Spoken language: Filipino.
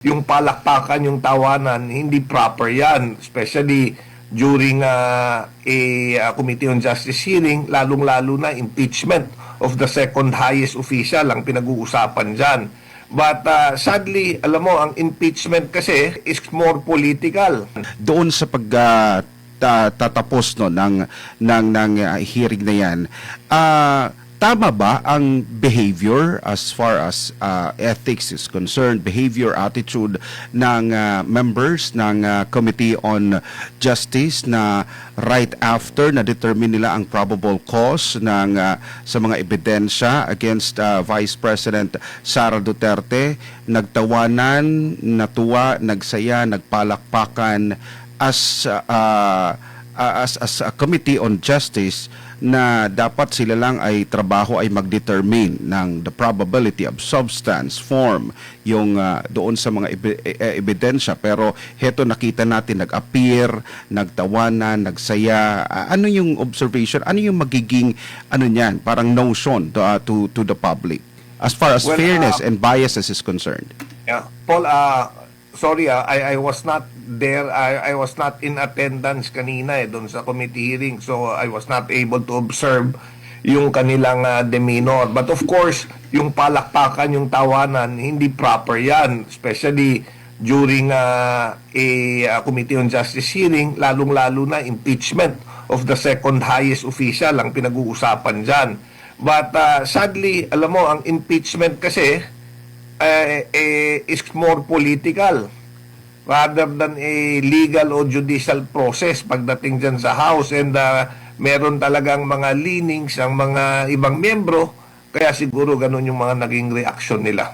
yung palakpakan, yung tawanan, hindi proper yan. Especially during a Committee on Justice hearing, lalong-lalo na impeachment of the second highest official ang pinag-uusapan dyan. But sadly, alam mo, ang impeachment kasi is more political. Doon sa tatapos no ng hearing na yan, tama ba ang behavior as far as ethics is concerned, behavior, attitude ng members ng Committee on Justice na right after na determine nila ang probable cause ng sa mga ebidensya against Vice President Sara Duterte, nagtawanan, natuwa, nagsaya, nagpalakpakan as a Committee on Justice na dapat sila lang ay trabaho ay mag-determine ng the probability of substance, form, yung doon sa mga ebidensya. Pero heto nakita natin, nag-appear, nagtawanan, nagsaya. Ano yung observation? Ano yung magiging niyan, parang notion to the public as far as fairness and biases is concerned? Yeah. Paul, sorry, I was not there. I was not in attendance kanina doon sa committee hearing. So I was not able to observe yung kanilang demeanor. But of course, yung palakpakan, yung tawanan, hindi proper yan. Especially during a Committee on Justice hearing, lalong-lalo na impeachment of the second highest official ang pinag-uusapan dyan. But sadly, alam mo, ang impeachment kasi is more political rather than a legal o judicial process pagdating dyan sa House. And meron talagang mga leanings ang mga ibang miyembro, kaya siguro ganun yung mga naging reaction nila.